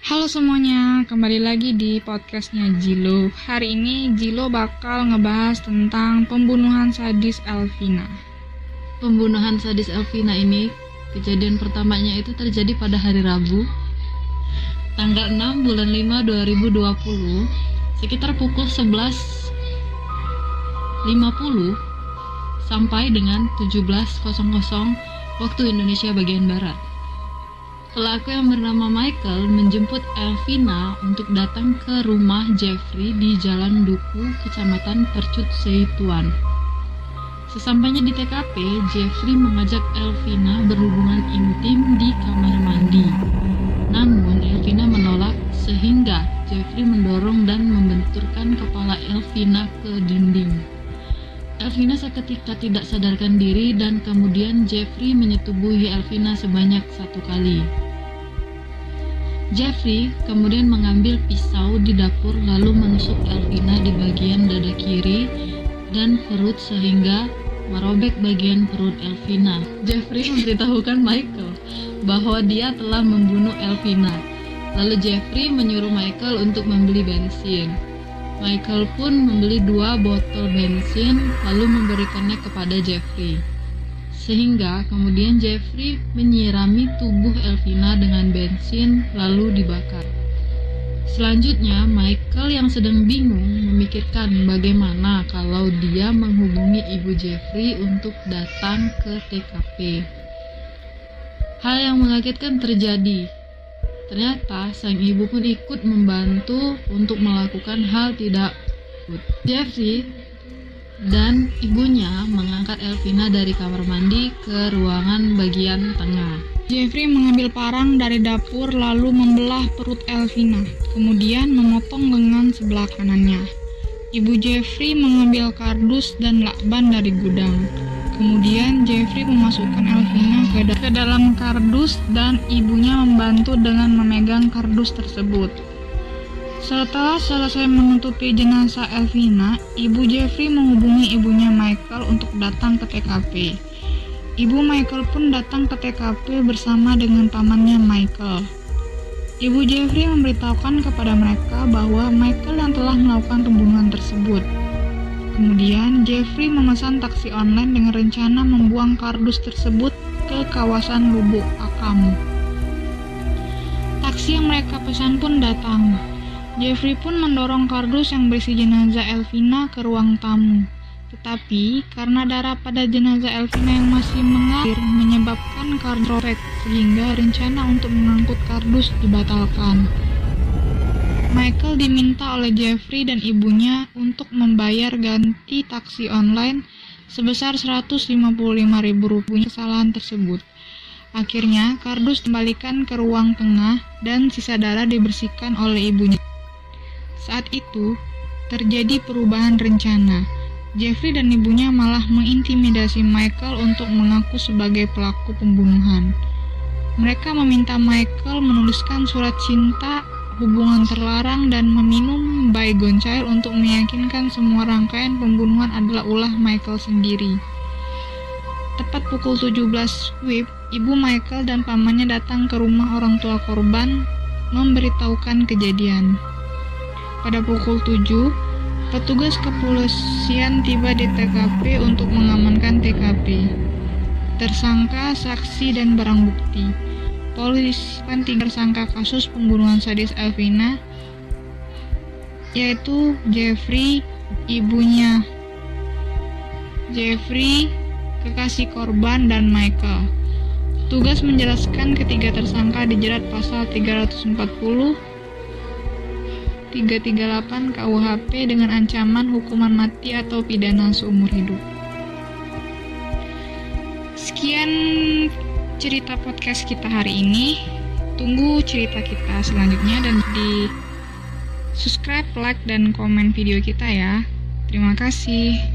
Halo semuanya, kembali lagi di podcastnya Jilo. Hari ini Jilo bakal ngebahas tentang pembunuhan sadis Elvina. Pembunuhan sadis Elvina ini, kejadian pertamanya itu terjadi pada hari Rabu, tanggal 6 bulan 5 2020, sekitar pukul 11.50 sampai dengan 17.00 waktu Indonesia bagian Barat. Pelaku yang bernama Michael menjemput Elvina untuk datang ke rumah Jeffrey di Jalan Duku, Kecamatan Percut Seituan. Sesampainya di TKP, Jeffrey mengajak Elvina berhubungan intim di kamar mandi. Namun Elvina menolak sehingga Jeffrey mendorong dan membenturkan kepala Elvina ke dinding. Elvina seketika tidak sadarkan diri dan kemudian Jeffrey menyetubuhi Elvina sebanyak 1 kali. Jeffrey kemudian mengambil pisau di dapur lalu menusuk Elvina di bagian dada kiri dan perut sehingga merobek bagian perut Elvina. Jeffrey memberitahukan Michael bahwa dia telah membunuh Elvina. Lalu Jeffrey menyuruh Michael untuk membeli bensin. Michael pun membeli 2 botol bensin lalu memberikannya kepada Jeffrey. Sehingga kemudian Jeffrey menyirami tubuh Elvina dengan bensin lalu dibakar. Selanjutnya Michael yang sedang bingung memikirkan bagaimana kalau dia menghubungi ibu Jeffrey untuk datang ke TKP. Hal yang mengagetkan terjadi. Ternyata sang ibu pun ikut membantu untuk melakukan hal tidak Jeffrey dan ibunya mengangkat Elvina dari kamar mandi ke ruangan bagian tengah. Jeffrey mengambil parang dari dapur lalu membelah perut Elvina, kemudian memotong lengan sebelah kanannya. Ibu Jeffrey mengambil kardus dan lakban dari gudang. Kemudian Jeffrey memasukkan Elvina ke dalam kardus dan ibunya membantu dengan memegang kardus tersebut. Setelah selesai menutupi jenazah Elvina, ibu Jeffrey menghubungi ibunya Michael untuk datang ke TKP. Ibu Michael pun datang ke TKP bersama dengan pamannya Michael. Ibu Jeffrey memberitahukan kepada mereka bahwa Michael yang telah melakukan pembunuhan tersebut. Kemudian Jeffrey memesan taksi online dengan rencana membuang kardus tersebut ke kawasan Lubuk Akam. Taksi yang mereka pesan pun datang. Jeffrey pun mendorong kardus yang berisi jenazah Elvina ke ruang tamu. Tetapi karena darah pada jenazah Elvina yang masih mengalir menyebabkan kardus robek sehingga rencana untuk mengangkut kardus dibatalkan. Michael diminta oleh Jeffrey dan ibunya untuk membayar ganti taksi online sebesar Rp155.000 kesalahan tersebut. Akhirnya kardus dikembalikan ke ruang tengah dan sisa darah dibersihkan oleh ibunya. Saat itu, terjadi perubahan rencana. Jeffrey dan ibunya malah mengintimidasi Michael untuk mengaku sebagai pelaku pembunuhan. Mereka meminta Michael menuliskan surat cinta, hubungan terlarang, dan meminum baygon cair untuk meyakinkan semua rangkaian pembunuhan adalah ulah Michael sendiri. Tepat pukul 17 WIB, ibu Michael dan pamannya datang ke rumah orang tua korban memberitahukan kejadian. Pada pukul 7, petugas kepolisian tiba di TKP untuk mengamankan TKP, tersangka, saksi, dan barang bukti. Polisi menetapkan 3 tersangka kasus pembunuhan sadis Elvina, yaitu Jeffrey, ibunya Jeffrey, kekasih korban, dan Michael. Tugas menjelaskan ketiga tersangka dijerat pasal 340 338 KUHP dengan ancaman hukuman mati atau pidana seumur hidup. Sekian cerita podcast kita hari ini. Tunggu cerita kita selanjutnya dan di subscribe, like, dan komen video kita ya. Terima kasih.